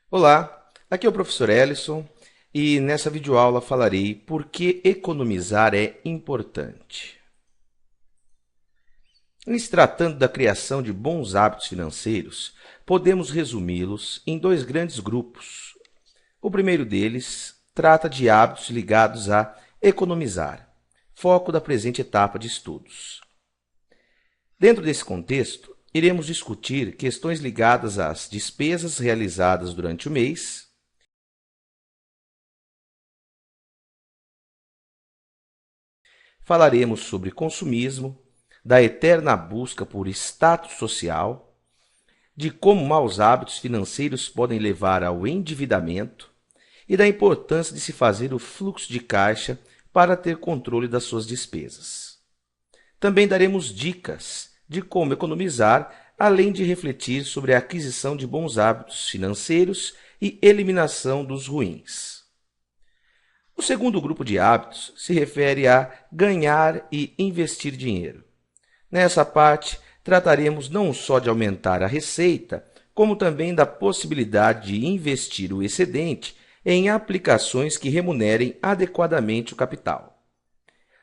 Olá, aqui é o professor Ellison e nessa videoaula falarei por que economizar é importante. Em se tratando da criação de bons hábitos financeiros, podemos resumi-los em dois grandes grupos. O primeiro deles trata de hábitos ligados a economizar, foco da presente etapa de estudos. Dentro desse contexto, iremos discutir questões ligadas às despesas realizadas durante o mês. Falaremos sobre consumismo, da eterna busca por status social, de como maus hábitos financeiros podem levar ao endividamento e da importância de se fazer o fluxo de caixa para ter controle das suas despesas. Também daremos dicas de como economizar, além de refletir sobre a aquisição de bons hábitos financeiros e eliminação dos ruins. O segundo grupo de hábitos se refere a ganhar e investir dinheiro. Nessa parte, trataremos não só de aumentar a receita, como também da possibilidade de investir o excedente em aplicações que remunerem adequadamente o capital.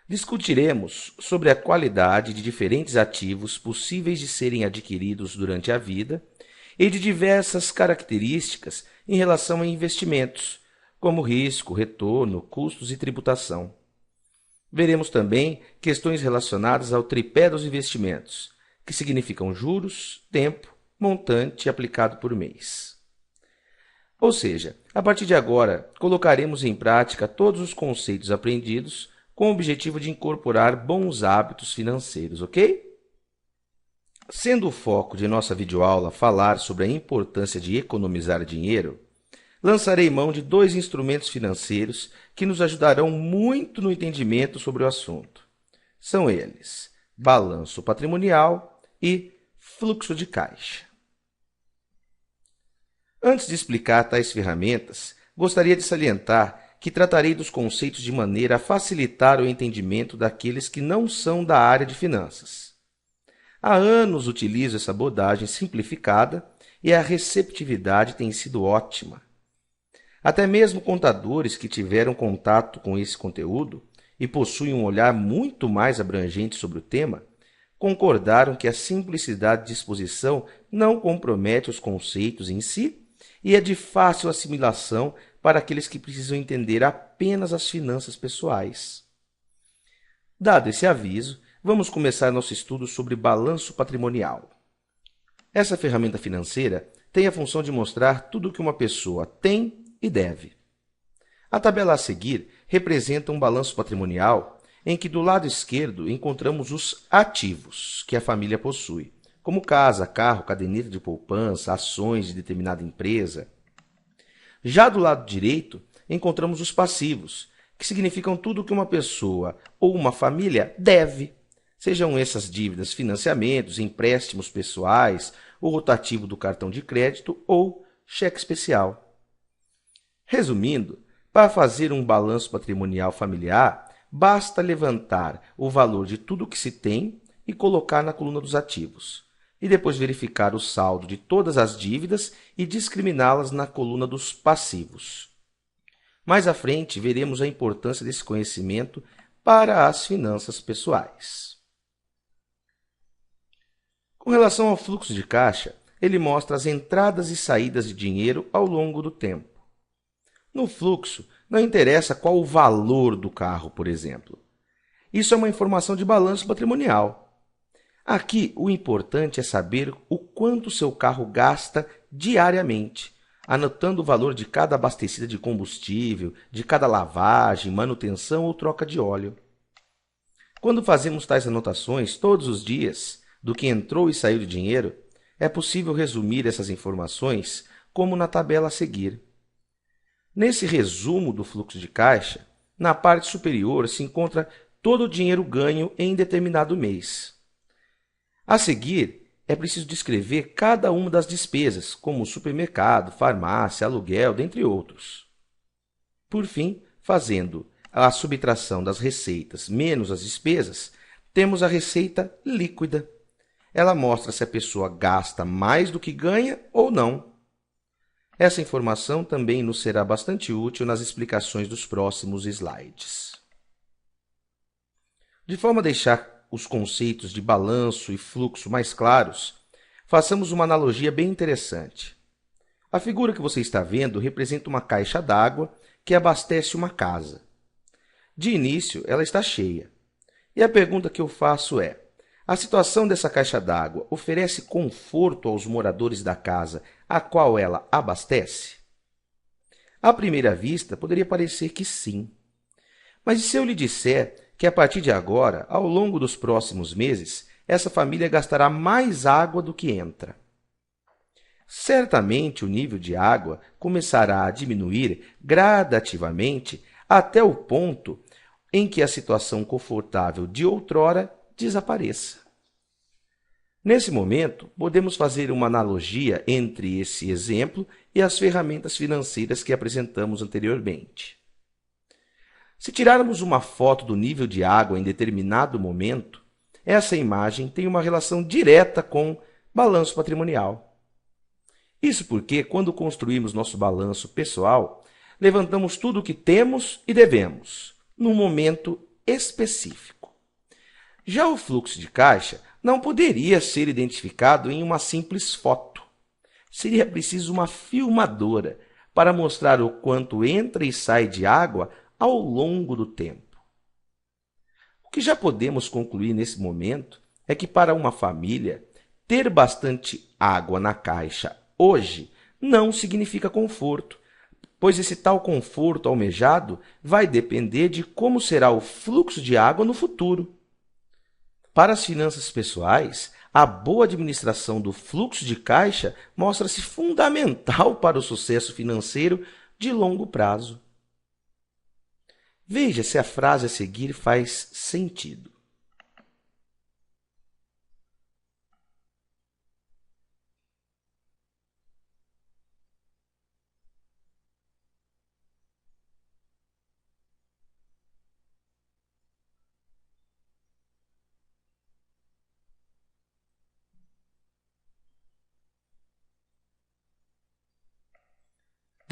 Discutiremos sobre a qualidade de diferentes ativos possíveis de serem adquiridos durante a vida e de diversas características em relação a investimentos, como risco, retorno, custos e tributação. Veremos também questões relacionadas ao tripé dos investimentos, que significam juros, tempo, montante aplicado por mês. Ou seja, a partir de agora, colocaremos em prática todos os conceitos aprendidos com o objetivo de incorporar bons hábitos financeiros, ok? Sendo o foco de nossa videoaula falar sobre a importância de economizar dinheiro, lançarei mão de dois instrumentos financeiros que nos ajudarão muito no entendimento sobre o assunto. São eles: balanço patrimonial e fluxo de caixa. Antes de explicar tais ferramentas, gostaria de salientar que tratarei dos conceitos de maneira a facilitar o entendimento daqueles que não são da área de finanças. Há anos utilizo essa abordagem simplificada e a receptividade tem sido ótima. Até mesmo contadores que tiveram contato com esse conteúdo e possuem um olhar muito mais abrangente sobre o tema, concordaram que a simplicidade de exposição não compromete os conceitos em si e é de fácil assimilação para aqueles que precisam entender apenas as finanças pessoais. Dado esse aviso, vamos começar nosso estudo sobre balanço patrimonial. Essa ferramenta financeira tem a função de mostrar tudo o que uma pessoa tem e deve. A tabela a seguir representa um balanço patrimonial em que do lado esquerdo encontramos os ativos que a família possui, como casa, carro, caderneta de poupança, ações de determinada empresa. Já do lado direito encontramos os passivos, que significam tudo o que uma pessoa ou uma família deve, sejam essas dívidas, financiamentos, empréstimos pessoais, o rotativo do cartão de crédito ou cheque especial. Resumindo, para fazer um balanço patrimonial familiar, basta levantar o valor de tudo que se tem e colocar na coluna dos ativos, e depois verificar o saldo de todas as dívidas e discriminá-las na coluna dos passivos. Mais à frente, veremos a importância desse conhecimento para as finanças pessoais. Com relação ao fluxo de caixa, ele mostra as entradas e saídas de dinheiro ao longo do tempo. No fluxo, não interessa qual o valor do carro, por exemplo. Isso é uma informação de balanço patrimonial. Aqui, o importante é saber o quanto seu carro gasta diariamente, anotando o valor de cada abastecida de combustível, de cada lavagem, manutenção ou troca de óleo. Quando fazemos tais anotações todos os dias, do que entrou e saiu de dinheiro, é possível resumir essas informações como na tabela a seguir. Nesse resumo do fluxo de caixa, na parte superior se encontra todo o dinheiro ganho em determinado mês. A seguir, é preciso descrever cada uma das despesas, como supermercado, farmácia, aluguel, dentre outros. Por fim, fazendo a subtração das receitas menos as despesas, temos a receita líquida. Ela mostra se a pessoa gasta mais do que ganha ou não. Essa informação também nos será bastante útil nas explicações dos próximos slides. De forma a deixar os conceitos de balanço e fluxo mais claros, façamos uma analogia bem interessante. A figura que você está vendo representa uma caixa d'água que abastece uma casa. De início, ela está cheia. E a pergunta que eu faço é: a situação dessa caixa d'água oferece conforto aos moradores da casa a qual ela abastece? À primeira vista, poderia parecer que sim. Mas e se eu lhe disser que a partir de agora, ao longo dos próximos meses, essa família gastará mais água do que entra? Certamente o nível de água começará a diminuir gradativamente até o ponto em que a situação confortável de outrora desapareça. Nesse momento, podemos fazer uma analogia entre esse exemplo e as ferramentas financeiras que apresentamos anteriormente. Se tirarmos uma foto do nível de água em determinado momento, essa imagem tem uma relação direta com balanço patrimonial. Isso porque, quando construímos nosso balanço pessoal, levantamos tudo o que temos e devemos, num momento específico. Já o fluxo de caixa não poderia ser identificado em uma simples foto. Seria preciso uma filmadora para mostrar o quanto entra e sai de água ao longo do tempo. O que já podemos concluir nesse momento é que, para uma família, ter bastante água na caixa hoje não significa conforto, pois esse tal conforto almejado vai depender de como será o fluxo de água no futuro. Para as finanças pessoais, a boa administração do fluxo de caixa mostra-se fundamental para o sucesso financeiro de longo prazo. Veja se a frase a seguir faz sentido.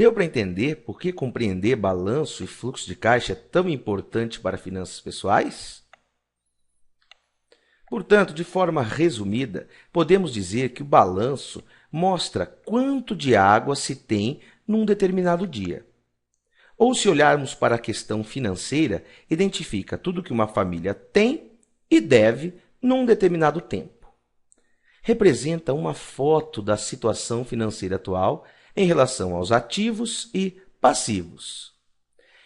Deu para entender por que compreender balanço e fluxo de caixa é tão importante para finanças pessoais? Portanto, de forma resumida, podemos dizer que o balanço mostra quanto de água se tem num determinado dia. Ou, se olharmos para a questão financeira, identifica tudo que uma família tem e deve num determinado tempo. Representa uma foto da situação financeira atual em relação aos ativos e passivos.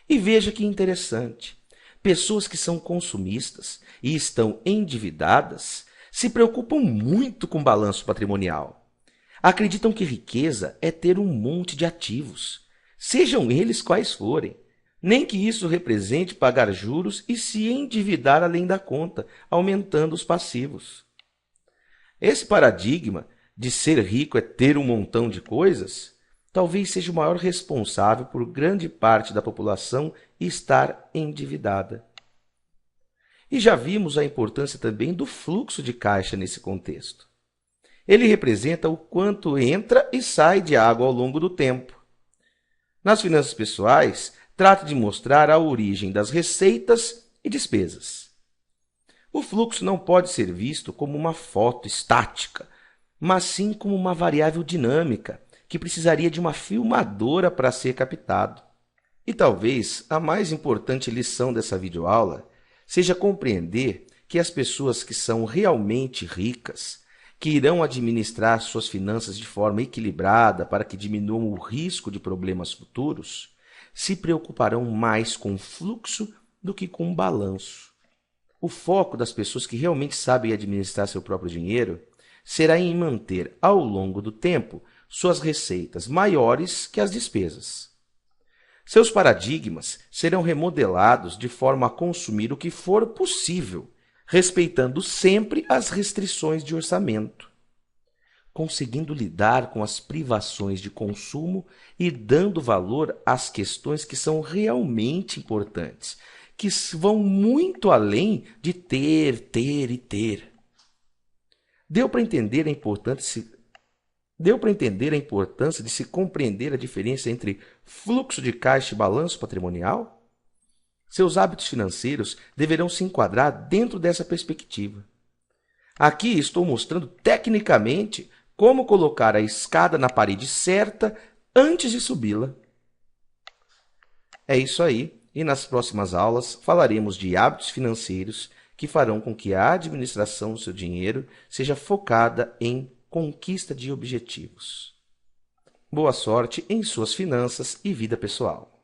E veja que interessante, pessoas que são consumistas e estão endividadas se preocupam muito com balanço patrimonial. Acreditam que riqueza é ter um monte de ativos, sejam eles quais forem, nem que isso represente pagar juros e se endividar além da conta, aumentando os passivos. Esse paradigma de ser rico é ter um montão de coisas talvez seja o maior responsável por grande parte da população estar endividada. E já vimos a importância também do fluxo de caixa nesse contexto. Ele representa o quanto entra e sai de água ao longo do tempo. Nas finanças pessoais, trata de mostrar a origem das receitas e despesas. O fluxo não pode ser visto como uma foto estática, mas sim como uma variável dinâmica, que precisaria de uma filmadora para ser captado. E talvez a mais importante lição dessa videoaula seja compreender que as pessoas que são realmente ricas, que irão administrar suas finanças de forma equilibrada para que diminuam o risco de problemas futuros, se preocuparão mais com o fluxo do que com o balanço. O foco das pessoas que realmente sabem administrar seu próprio dinheiro será em manter, ao longo do tempo, suas receitas maiores que as despesas. Seus paradigmas serão remodelados de forma a consumir o que for possível, respeitando sempre as restrições de orçamento, conseguindo lidar com as privações de consumo e dando valor às questões que são realmente importantes, que vão muito além de ter e ter. Deu para entender a importância Deu para entender a importância de se compreender a diferença entre fluxo de caixa e balanço patrimonial? Seus hábitos financeiros deverão se enquadrar dentro dessa perspectiva. Aqui estou mostrando tecnicamente como colocar a escada na parede certa antes de subi-la. É isso aí, e nas próximas aulas falaremos de hábitos financeiros que farão com que a administração do seu dinheiro seja focada em conquista de objetivos. Boa sorte em suas finanças e vida pessoal.